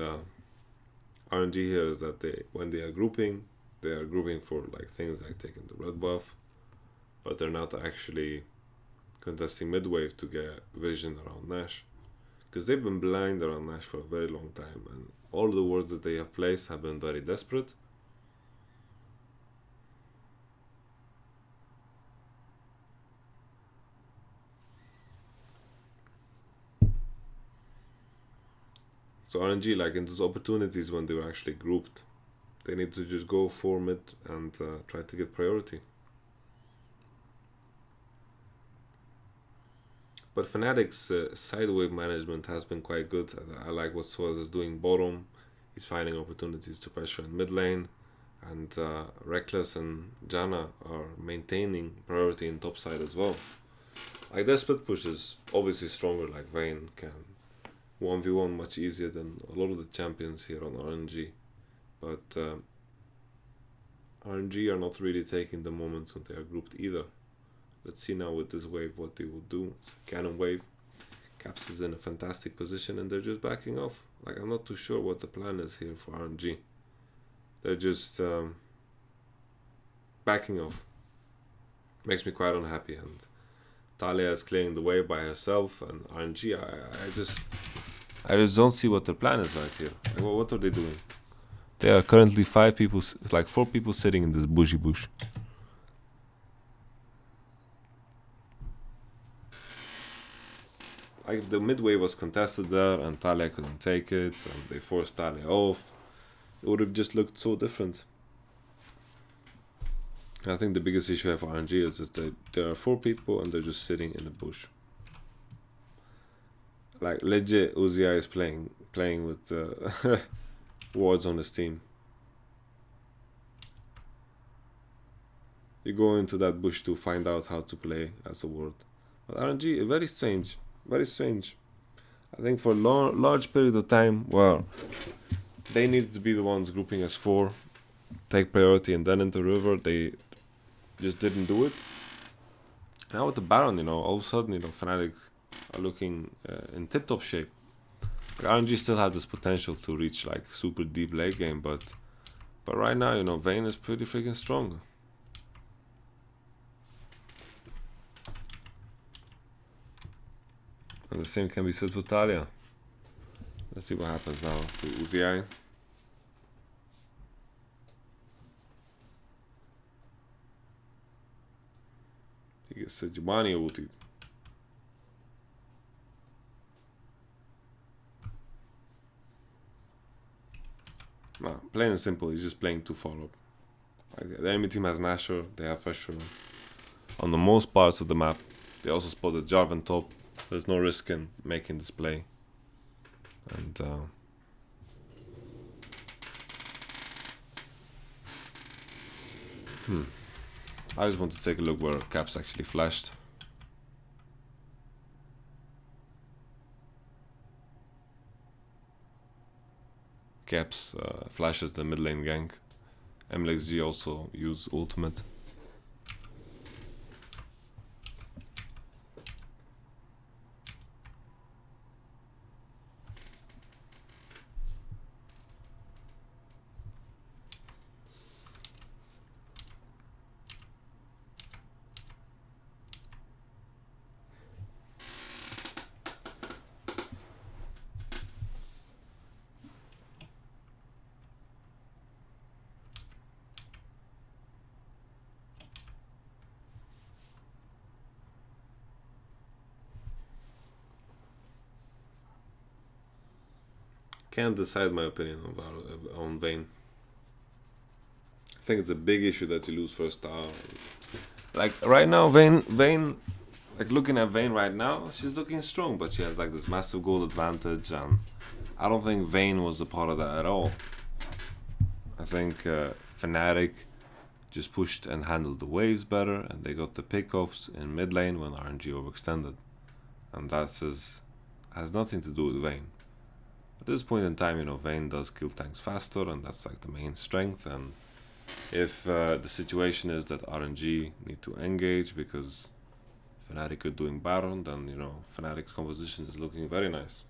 Speaker 1: RNG here is that when they are grouping for like things like taking the red buff, but they're not actually contesting mid wave to get vision around Nash, because they've been blind around Nash for a very long time, and all the wards that they have placed have been very desperate. So RNG, like in those opportunities when they were actually grouped, they need to just go for mid and try to get priority. But Fnatic's side wave management has been quite good. I like what Suarez is doing bottom. He's finding opportunities to pressure in mid lane. And Reckless and Janna are maintaining priority in top side as well. Like their split push is obviously stronger, like Vayne can 1v1 much easier than a lot of the champions here on RNG. But RNG are not really taking the moments when they are grouped either. Let's see now with this wave what they will do. Cannon wave. Caps is in a fantastic position and they're just backing off. Like I'm not too sure what the plan is here for RNG. They're just backing off. Makes me quite unhappy. And Talia is clearing the way by herself. And RNG, I just don't see what their plan is right here. Like, what are they doing? There are currently 4 people sitting in this bushy bush. Like if the mid wave was contested there and Talia couldn't take it and they forced Talia off, it would have just looked so different. I think the biggest issue I have for RNG is just that there are 4 people and they're just sitting in the bush. Like legit, Uzi is playing with wards on his team. You go into that bush to find out how to play as a ward. But RNG, very strange. Very strange. I think for a large period of time, well, they needed to be the ones grouping as 4, take priority, and then into river. They just didn't do it. Now with the Baron, all of a sudden, Fnatic are looking in tip-top shape. Like, RNG still have this potential to reach like super deep late game, but right now, Vayne is pretty freaking strong. And the same can be said for Talia. Let's see what happens now to Uzi. He gets Jabani ulti. Nah, plain and simple, he's just playing to follow up. Like, the enemy team has Nashor, they have pressure on the most parts of the map. They also spotted Jarvan top. There's no risk in making this play. And I just want to take a look where Caps actually flashed. Caps flashes the mid lane gank. MLXG also use ultimate. Can't decide my opinion on Vayne. I think it's a big issue that you lose first star. Like right now, Vayne, like looking at Vayne right now, she's looking strong, but she has like this massive goal advantage, and I don't think Vayne was a part of that at all. I think Fnatic just pushed and handled the waves better, and they got the pickoffs in mid lane when RNG overextended, and that has nothing to do with Vayne. At this point in time, Vayne does kill tanks faster, and that's like the main strength. And if the situation is that RNG need to engage because Fnatic are doing Baron, then Fnatic's composition is looking very nice.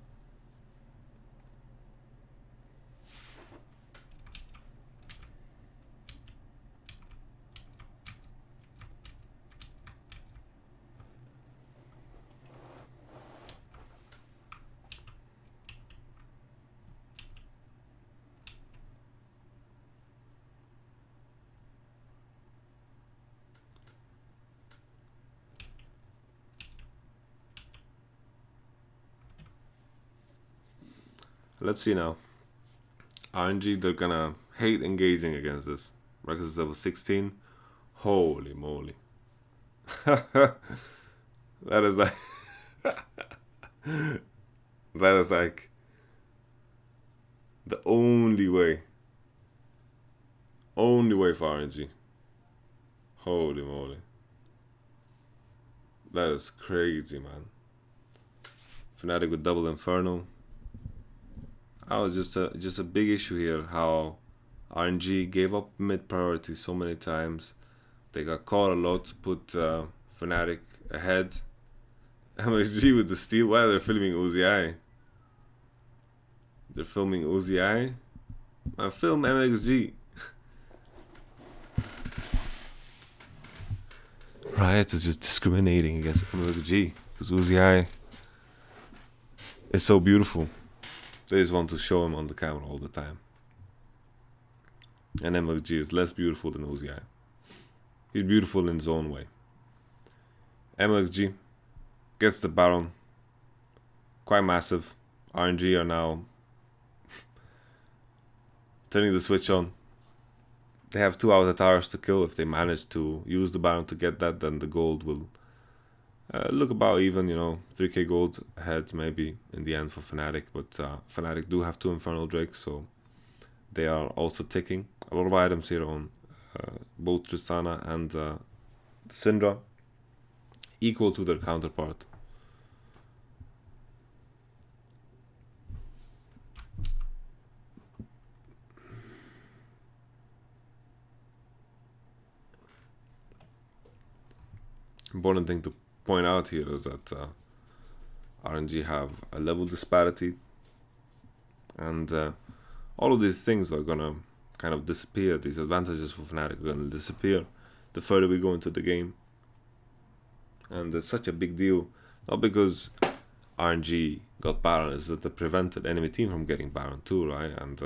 Speaker 1: Let's see now. RNG, they're gonna hate engaging against this. Records is level 16. Holy moly. That is like that is like the only way for RNG. Holy moly. That is crazy, man. Fnatic with double Inferno. Oh, just a big issue here how RNG gave up mid priority so many times. They got caught a lot to put Fnatic ahead. MXG with the steal. Why they're filming Uzi? They're filming Uzi. Man, film MXG. Riot is just discriminating against MXG because Uzi is so beautiful. They just want to show him on the camera all the time. And MXG is less beautiful than Uzi. He's beautiful in his own way. MXG gets the Baron. Quite massive. RNG are now turning the switch on. They have 2 Avatar towers to kill. If they manage to use the Baron to get that, then the gold will look about even, 3k gold ahead maybe in the end for Fnatic. But Fnatic do have 2 Infernal Drakes, so they are also ticking. A lot of items here on both Tristana and Syndra, equal to their counterpart. Important thing to point out here is that RNG have a level disparity, and all of these things are gonna kind of disappear. These advantages for Fnatic are gonna disappear the further we go into the game, and it's such a big deal. Not because RNG got Baron, is that they prevented enemy team from getting Baron too, right? And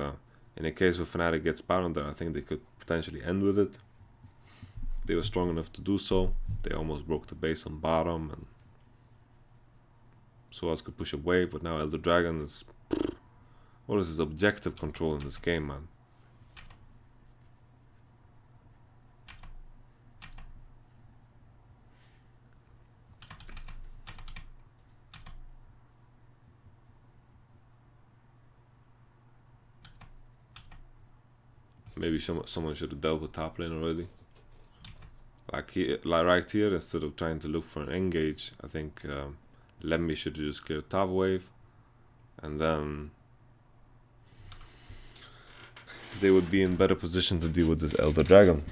Speaker 1: in a case where Fnatic gets Baron, then I think they could potentially end with it. They were strong enough to do so. They almost broke the base on bottom, and Soaz could push a wave, but now Elder Dragon is... What is his objective control in this game, man? Maybe someone should have dealt with top lane already. Like right here, instead of trying to look for an engage, I think Lemmy should just clear top wave, and then they would be in better position to deal with this Elder Dragon.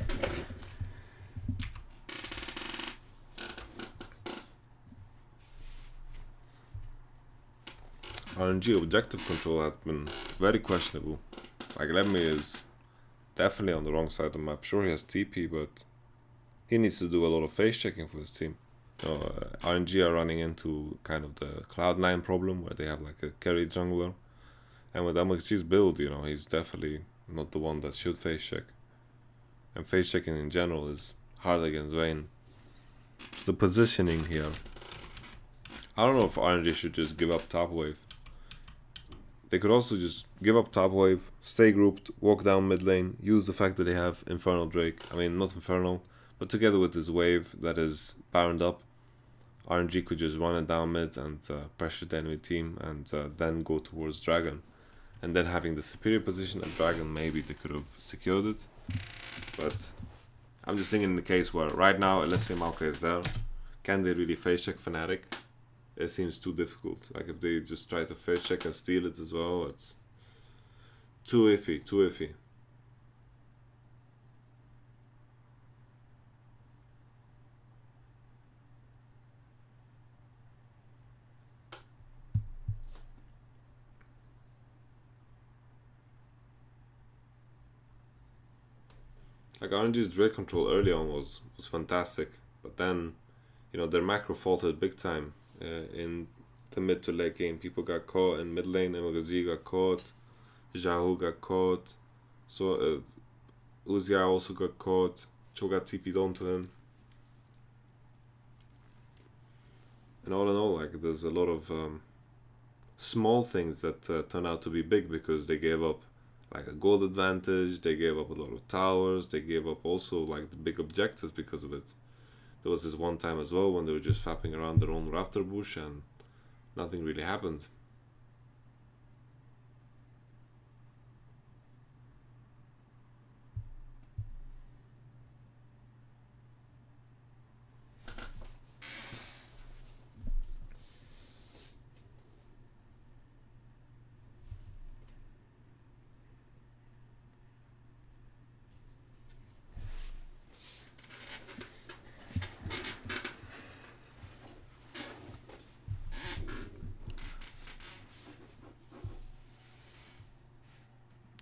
Speaker 1: RNG objective control has been very questionable. Like Lemmy is definitely on the wrong side of the map. Sure, he has TP, but he needs to do a lot of face checking for his team. RNG are running into kind of the Cloud9 problem where they have like a carry jungler, and with MXG's build, he's definitely not the one that should face check. And face checking in general is hard against Vayne. The positioning here, I don't know if RNG should just give up top wave. They could also just give up top wave, stay grouped, walk down mid lane, use the fact that they have Infernal Drake. I mean, not Infernal, but together with this wave that is baroned up, RNG could just run it down mid and pressure the enemy team, and then go towards Dragon. And then having the superior position at Dragon, maybe they could have secured it. But I'm just thinking in the case where right now, let's say Maokai is there, can they really face check Fnatic? It seems too difficult. Like if they just try to face check and steal it as well, it's too iffy, too iffy. Like RNG's Drake control early on was fantastic, but then, their macro faltered big time in the mid to late game. People got caught in mid lane, MXG got caught, Jahu got caught, so Uzia also got caught, Cho got TP'd onto him. And all in all, like there's a lot of small things that turn out to be big because they gave up like a gold advantage, they gave up a lot of towers, they gave up also like the big objectives because of it. There was this one time as well when they were just fapping around their own raptor bush and nothing really happened.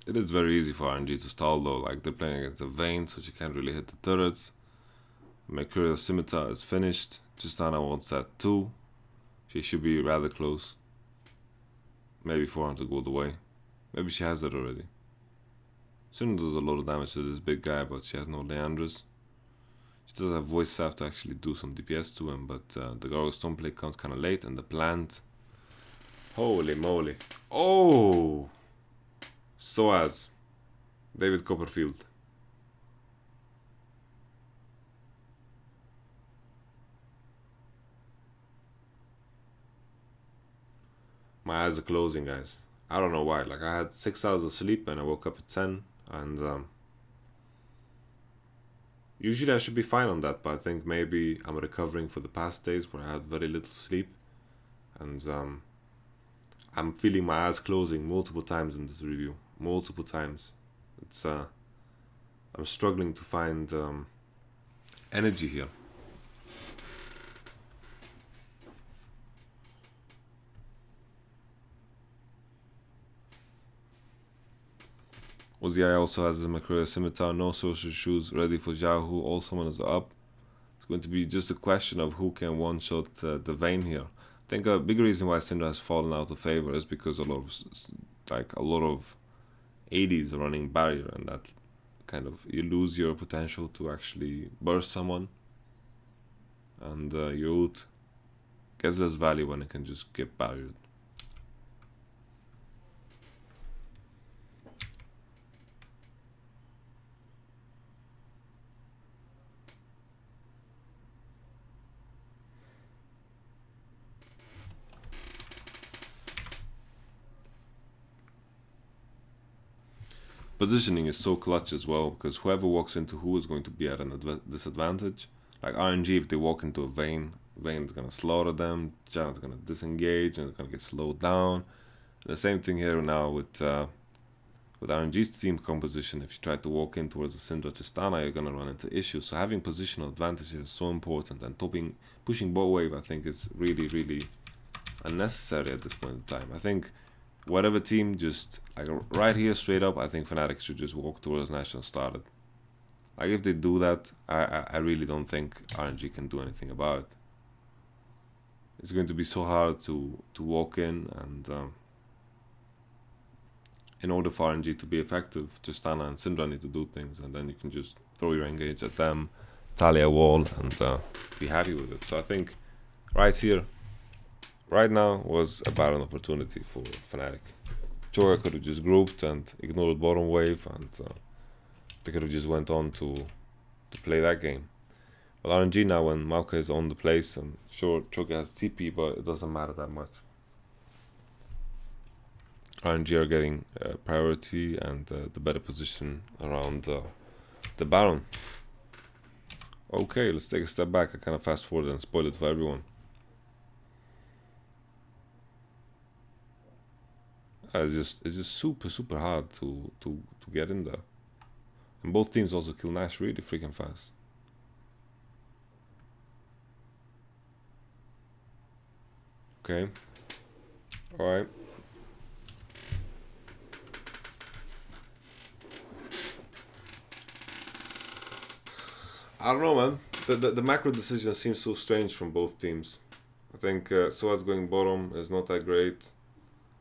Speaker 1: It is very easy for RNG to stall though, like they're playing against the Vayne, so she can't really hit the turrets. Mercurial Scimitar is finished. Tristana wants that too. She should be rather close. Maybe 400 gold away. Maybe she has that already. Syndra does a lot of damage to this big guy, but she has no Leandris. She does have Voice Staff to actually do some DPS to him, but the Gargoyle Stoneplate comes kind of late, and the plant. Holy moly. Oh! Soaz. David Copperfield. My eyes are closing, guys. I don't know why. Like, I had 6 hours of sleep and I woke up at 10, and usually I should be fine on that, but I think maybe I'm recovering for the past days where I had very little sleep, and I'm feeling my eyes closing multiple times in this review. Multiple times. It's I'm struggling to find energy here. Uzi also has the Mercurial Scimitar, no social shoes, ready for Yahoo, all summoners are up. It's going to be just a question of who can one-shot the Vayne here. I think a big reason why Syndra has fallen out of favor is because a lot of 80s are running barrier, and that kind of, you lose your potential to actually burst someone, and your ult gets less value when it can just get barriered. Positioning is so clutch as well, because whoever walks into who is going to be at an disadvantage. Like RNG, if they walk into a Vayne, Vayne's gonna slaughter them, Janet's gonna disengage, and it's gonna get slowed down. The same thing here now with RNG's team composition. If you try to walk in towards the Syndra Tristana, you're gonna run into issues. So having positional advantage here is so important, and pushing bot wave, I think, is really, really unnecessary at this point in time. I think whatever team, just like right here straight up, I think Fnatic should just walk towards National started. Like if they do that, I really don't think RNG can do anything about it. It's going to be so hard to walk in, and in order for RNG to be effective, Tristana and Syndra need to do things, and then you can just throw your engage at them, tally a wall, and be happy with it. So I think right here, right now, was a Baron opportunity for Fnatic. Choga could have just grouped and ignored bottom wave, and they could have just went on to play that game. But RNG now, when Maoka is on the place, and sure, Choga has TP, but it doesn't matter that much. RNG are getting priority and the better position around the Baron. Okay, let's take a step back. I kind of fast forwarded and spoiled it for everyone. It's just super hard to get in there. And both teams also kill Nash really freaking fast. Okay. Alright. I don't know, man. The macro decision seems so strange from both teams. I think Soaz going bottom is not that great.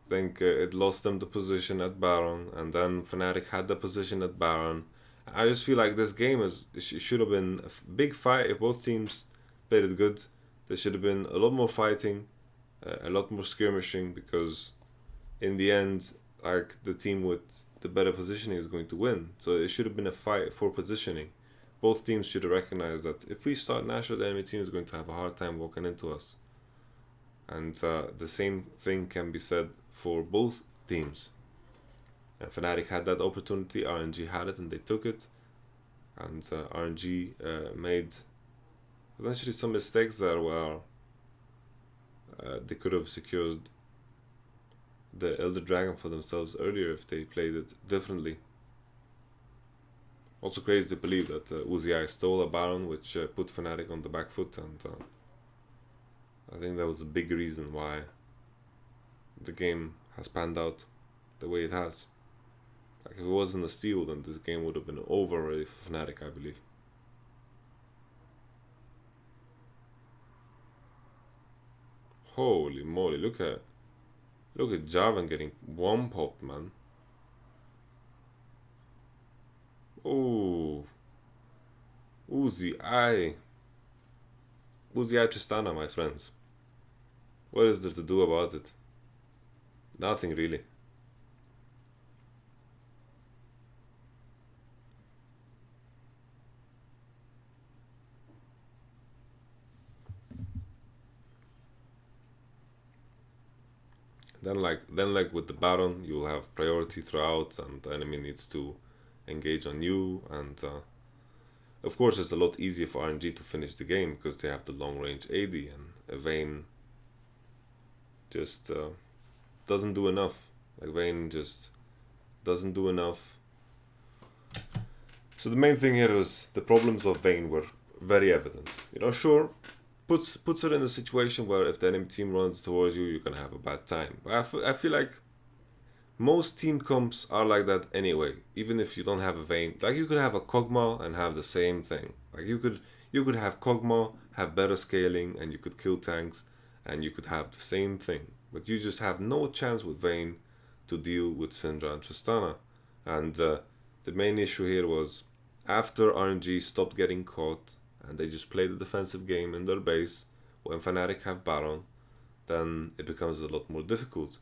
Speaker 1: I think it lost them the position at Baron, and then Fnatic had the position at Baron. I just feel like this game should have been a big fight. If both teams played it good, there should have been a lot more fighting. a lot more skirmishing, because in the end, like, the team with the better positioning is going to win. So it should have been a fight for positioning. Both teams should have recognized that if we start Nashor, the enemy team is going to have a hard time walking into us. And the same thing can be said for both teams. And Fnatic had that opportunity, RNG had it, and they took it. And RNG made potentially some mistakes there where they could have secured the Elder Dragon for themselves earlier if they played it differently. Also crazy to believe that Uzi stole a Baron, which put Fnatic on the back foot, and I think that was a big reason why the game has panned out the way it has. Like, if it wasn't a steal, then this game would have been over already for Fnatic, I believe. Holy moly, look at Jarvan getting one popped, man. Oh, Uzi Tristana, my friends. What is there to do about it? Nothing really. Then like with the Baron, you'll have priority throughout, and the enemy needs to engage on you, and of course it's a lot easier for RNG to finish the game because they have the long range AD, and Vayne just doesn't do enough. Like, Vayne just doesn't do enough. So the main thing here is the problems of Vayne were very evident. You know, sure, puts her in a situation where if the enemy team runs towards you, you're gonna have a bad time. But I feel like most team comps are like that anyway. Even if you don't have a Vayne, like, you could have a Kog'Maw and have the same thing. Like, you could have Kog'Maw, have better scaling, and you could kill tanks, and you could have the same thing. But you just have no chance with Vayne to deal with Syndra and Tristana. And the main issue here was after RNG stopped getting caught and they just played the defensive game in their base, when Fnatic have Baron, then it becomes a lot more difficult.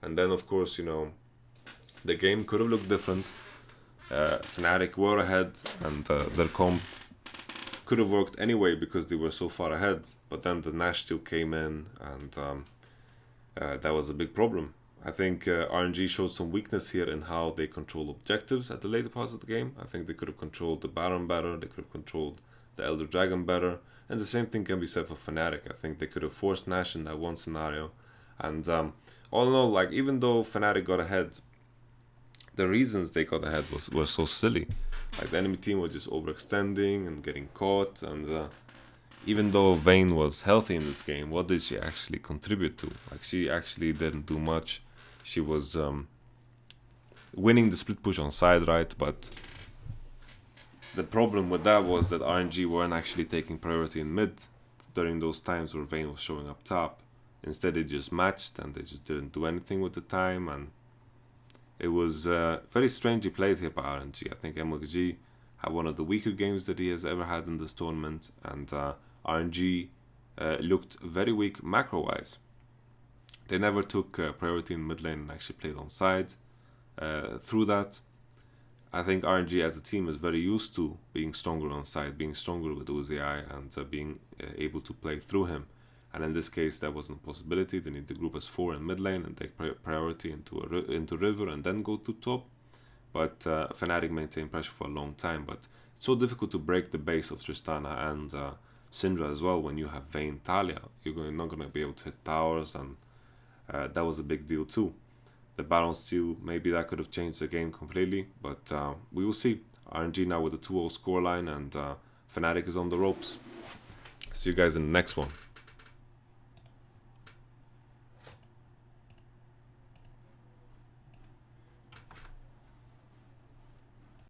Speaker 1: And then, of course, you know, the game could have looked different. Fnatic were ahead, and their comp could have worked anyway because they were so far ahead. But then the Nash still came in, and that was a big problem. I think RNG showed some weakness here in how they control objectives at the later parts of the game. I think they could have controlled the Baron better, they could have controlled the Elder Dragon better, and the same thing can be said for Fnatic. I think they could have forced Nash in that one scenario, and all in all, like, even though Fnatic got ahead, the reasons they got ahead were so silly. Like, the enemy team was just overextending and getting caught, and even though Vayne was healthy in this game, what did she actually contribute to? Like, she actually didn't do much. She was winning the split push on side right, but the problem with that was that RNG weren't actually taking priority in mid during those times where Vayne was showing up top. Instead, they just matched and they just didn't do anything with the time, and it was very strangely played here by RNG. I think MXG had one of the weaker games that he has ever had in this tournament, and RNG looked very weak macro-wise. They never took priority in mid lane and actually played on side. Through that, I think RNG as a team is very used to being stronger on side, being stronger with Uzi, and being able to play through him. And in this case, that wasn't a possibility. They need to group as 4 in mid lane and take priority into river and then go to top. But Fnatic maintained pressure for a long time. But it's so difficult to break the base of Tristana and Syndra as well when you have Vayne Talia. You're not going to be able to hit towers, and that was a big deal too. The Baron steal, maybe that could have changed the game completely, but we will see. RNG now with a 2-0 scoreline, and Fnatic is on the ropes. See you guys in the next one.